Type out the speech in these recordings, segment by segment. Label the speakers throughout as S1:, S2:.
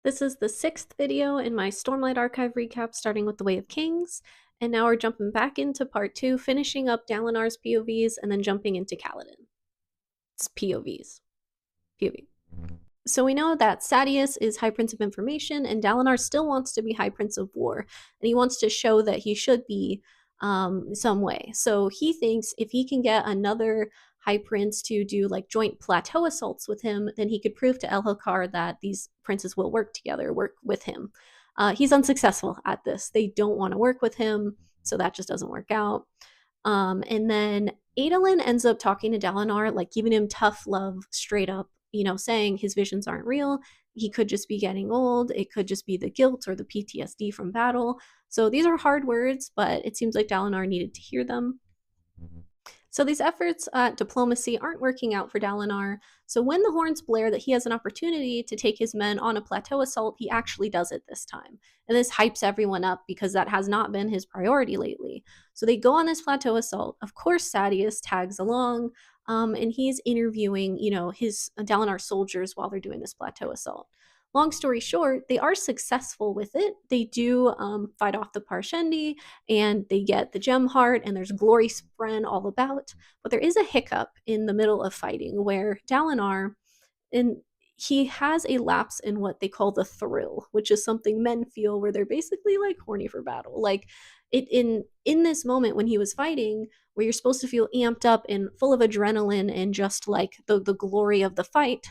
S1: This is the 6th video in my Stormlight Archive recap, starting with the Way of Kings, and now we're jumping back into part 2, finishing up Dalinar's POVs, and then jumping into Kaladin. It's POVs. POV. So we know that Sadeas is High Prince of Information, and Dalinar still wants to be High Prince of War, and he wants to show that he should be some way. So he thinks if he can get another High Prince to do like joint plateau assaults with him, then he could prove to Elhokar that these princes will work together, work with him. He's unsuccessful at this. They don't want to work with him, so that just doesn't work out. And then Adolin ends up talking to Dalinar, like giving him tough love straight up, saying his visions aren't real. He could just be getting old. It could just be the guilt or the PTSD from battle. So these are hard words, but it seems like Dalinar needed to hear them. So these efforts at diplomacy aren't working out for Dalinar. So when the horns blare that he has an opportunity to take his men on a plateau assault, he actually does it this time. And this hypes everyone up because that has not been his priority lately. So they go on this plateau assault. Of course, Sadeas tags along, and he's interviewing, his Dalinar soldiers while they're doing this plateau assault. Long story short, they are successful with it. They do fight off the Parshendi, and they get the gem heart, and there's glory spren all about. But there is a hiccup in the middle of fighting where Dalinar, and he has a lapse in what they call the thrill, which is something men feel where they're basically like horny for battle. Like in this moment when he was fighting, where you're supposed to feel amped up and full of adrenaline and just like the glory of the fight,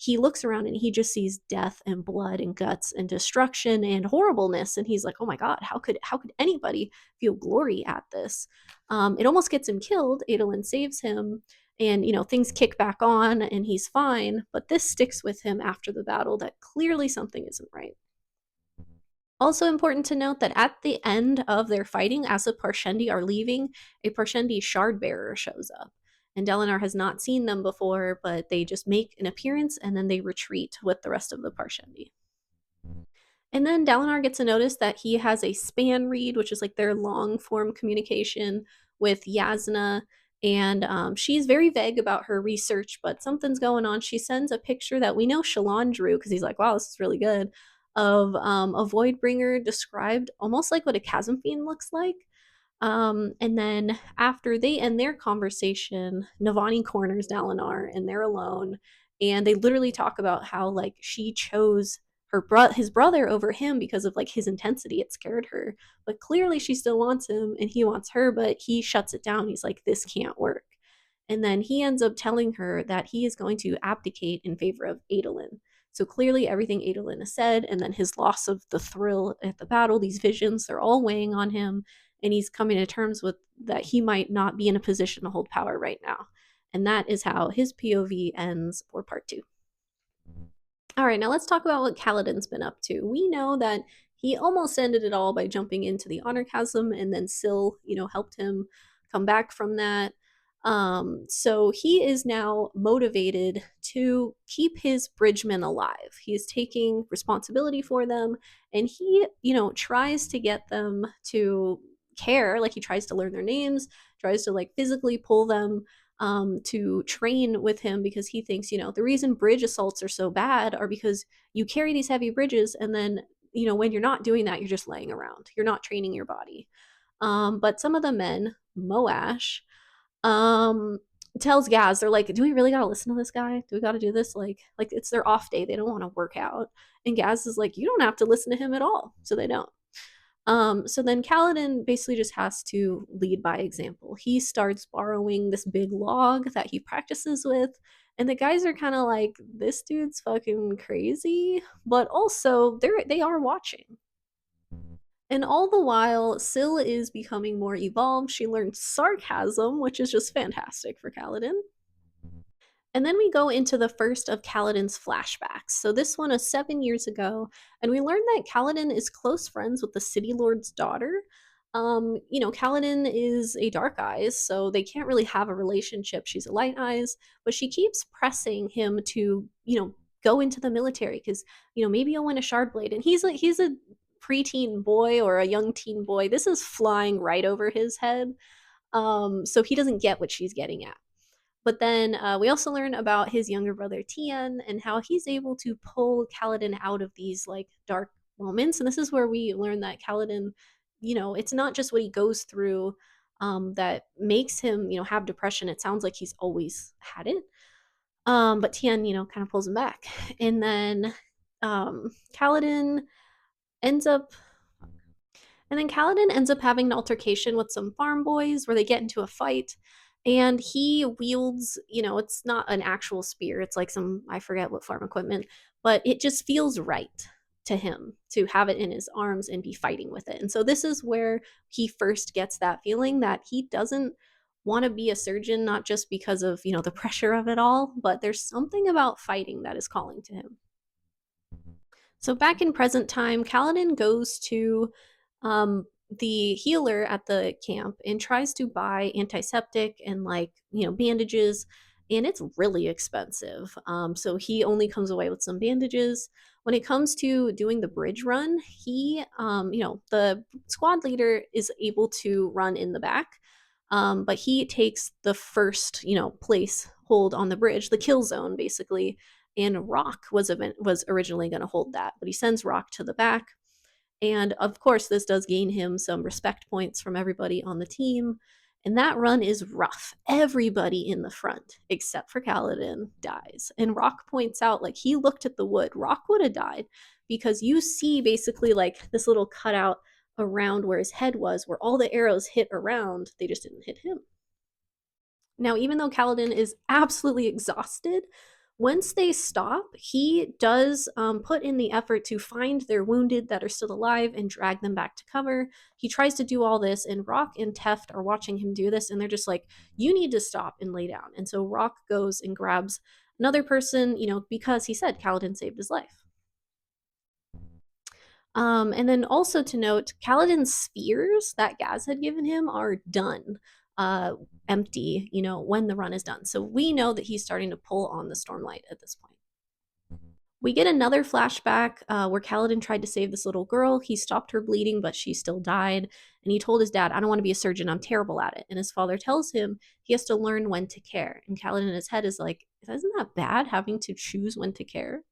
S1: he looks around and he just sees death and blood and guts and destruction and horribleness, and he's like, oh my god, how could anybody feel glory at this? It almost gets him killed. Adolin saves him, and things kick back on and he's fine, but this sticks with him after the battle that clearly something isn't right. Also important to note that at the end of their fighting, as the Parshendi are leaving, a Parshendi shard bearer shows up. And Dalinar has not seen them before, but they just make an appearance and then they retreat with the rest of the Parshendi. And then Dalinar gets a notice that he has a span read, which is like their long form communication with Yasna. And she's very vague about her research, but something's going on. She sends a picture that we know Shallan drew because he's like, wow, this is really good, of a Voidbringer described almost like what a Chasm Fiend looks like. And then after they end their conversation, Navani corners Dalinar and they're alone. And they literally talk about how like she chose his brother over him because of like his intensity. It scared her, but clearly she still wants him and he wants her, but he shuts it down. He's like, this can't work. And then he ends up telling her that he is going to abdicate in favor of Adolin. So clearly everything Adolin has said, and then his loss of the thrill at the battle, these visions, they're all weighing on him, and he's coming to terms with that he might not be in a position to hold power right now. And that is how his POV ends for part 2. All right, now let's talk about what Kaladin's been up to. We know that he almost ended it all by jumping into the honor chasm, and then Syl, helped him come back from that. So he is now motivated to keep his bridgemen alive. He is taking responsibility for them, and he, tries to get them to care. Like he tries to learn their names, tries to like physically pull them to train with him, because he thinks, the reason bridge assaults are so bad are because you carry these heavy bridges, and then, when you're not doing that, you're just laying around. You're not training your body. But some of the men, Moash, tells Gaz, they're like, do we really gotta listen to this guy? Do we gotta do this? Like it's their off day. They don't want to work out. And Gaz is like, you don't have to listen to him at all. So they don't. So then Kaladin basically just has to lead by example. He starts borrowing this big log that he practices with, and the guys are kind of like, this dude's fucking crazy, but also they are watching. And all the while, Syl is becoming more evolved. She learns sarcasm, which is just fantastic for Kaladin. And then we go into the first of Kaladin's flashbacks. So this one is 7 years ago, and we learn that Kaladin is close friends with the City Lord's daughter. Kaladin is a Dark Eyes, so they can't really have a relationship. She's a Light Eyes, but she keeps pressing him to, go into the military because, maybe you'll win a Shardblade. And he's a preteen boy or a young teen boy. This is flying right over his head. So he doesn't get what she's getting at. But then we also learn about his younger brother Tien and how he's able to pull Kaladin out of these like dark moments. And this is where we learn that Kaladin, it's not just what he goes through that makes him, have depression. It sounds like he's always had it. But Tien, kind of pulls him back. And then Kaladin ends up and then Kaladin ends up having an altercation with some farm boys where they get into a fight. And he wields, it's not an actual spear. It's like some, I forget what farm equipment, but it just feels right to him to have it in his arms and be fighting with it. And so this is where he first gets that feeling that he doesn't want to be a surgeon, not just because of, the pressure of it all, but there's something about fighting that is calling to him. So back in present time, Kaladin goes to the healer at the camp and tries to buy antiseptic and bandages, and it's really expensive. So he only comes away with some bandages. When it comes to doing the bridge run, the squad leader is able to run in the back, but he takes the first, place hold on the bridge, the kill zone, basically. And Rock was originally going to hold that, but he sends Rock to the back. And of course, this does gain him some respect points from everybody on the team. And that run is rough. Everybody in the front, except for Kaladin, dies. And Rock points out, like, he looked at the wood. Rock would have died because you see basically like this little cutout around where his head was, where all the arrows hit around. They just didn't hit him. Now, even though Kaladin is absolutely exhausted, once they stop, he does put in the effort to find their wounded that are still alive and drag them back to cover. He tries to do all this, and Rock and Teft are watching him do this, and they're just like, you need to stop and lay down. And so Rock goes and grabs another person, because he said Kaladin saved his life. And then also to note, Kaladin's spears that Gaz had given him are done, empty, when the run is done. So we know that he's starting to pull on the Stormlight at this point. We get another flashback where Kaladin tried to save this little girl. He stopped her bleeding, but she still died. And he told his dad, I don't want to be a surgeon. I'm terrible at it. And his father tells him he has to learn when to care. And Kaladin in his head is like, isn't that bad having to choose when to care?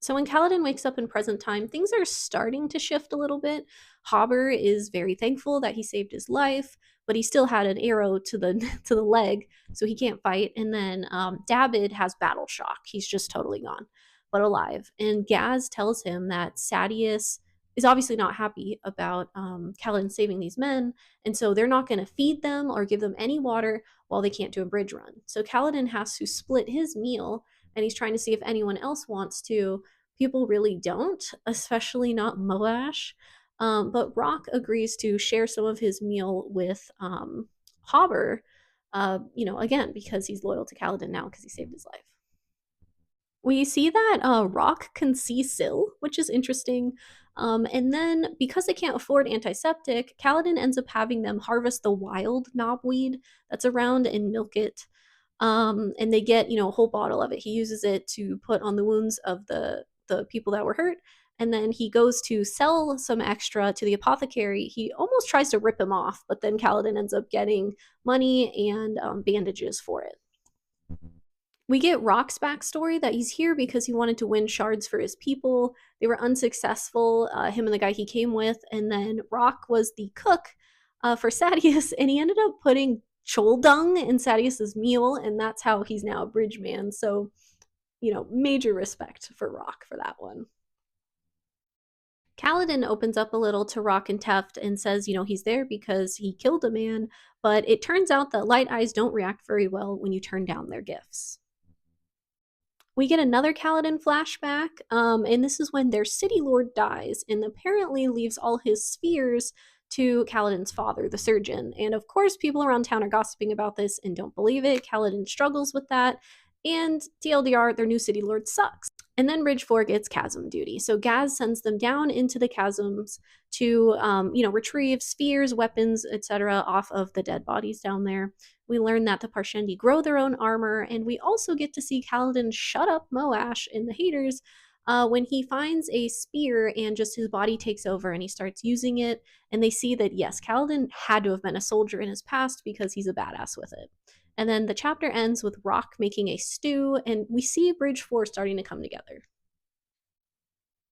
S1: So when Kaladin wakes up in present time, things are starting to shift a little bit. Hobber is very thankful that he saved his life, but he still had an arrow to the to the leg, so he can't fight. And then David has battle shock; he's just totally gone, but alive. And Gaz tells him that Sadeas is obviously not happy about Kaladin saving these men, and so they're not going to feed them or give them any water while they can't do a bridge run. So Kaladin has to split his meal, and he's trying to see if anyone else wants to. People really don't, especially not Moash. But Rock agrees to share some of his meal with Hobber, again, because he's loyal to Kaladin now because he saved his life. We see that Rock can see Syl, which is interesting. And then, because they can't afford antiseptic, Kaladin ends up having them harvest the wild knobweed that's around and milk it. And they get, a whole bottle of it. He uses it to put on the wounds of the people that were hurt. And then he goes to sell some extra to the apothecary. He almost tries to rip him off, but then Kaladin ends up getting money and bandages for it. We get Rock's backstory that he's here because he wanted to win shards for his people. They were unsuccessful, him and the guy he came with. And then Rock was the cook for Sadeas, and he ended up putting chol dung in Sadeas's meal, and that's how he's now a bridge man. So, major respect for Rock for that one. Kaladin opens up a little to Rock and Teft and says, he's there because he killed a man, but it turns out that light eyes don't react very well when you turn down their gifts. We get another Kaladin flashback, and this is when their city lord dies and apparently leaves all his spheres to Kaladin's father, the surgeon. And of course, people around town are gossiping about this and don't believe it. Kaladin struggles with that. And TLDR, their new city lord sucks. And then Bridge 4 gets chasm duty. So Gaz sends them down into the chasms to, retrieve spheres, weapons, etc. off of the dead bodies down there. We learn that the Parshendi grow their own armor, and we also get to see Kaladin shut up Moash and the haters when he finds a spear and just his body takes over and he starts using it. And they see that, yes, Kaladin had to have been a soldier in his past because he's a badass with it. And then the chapter ends with Rock making a stew, and we see Bridge 4 starting to come together.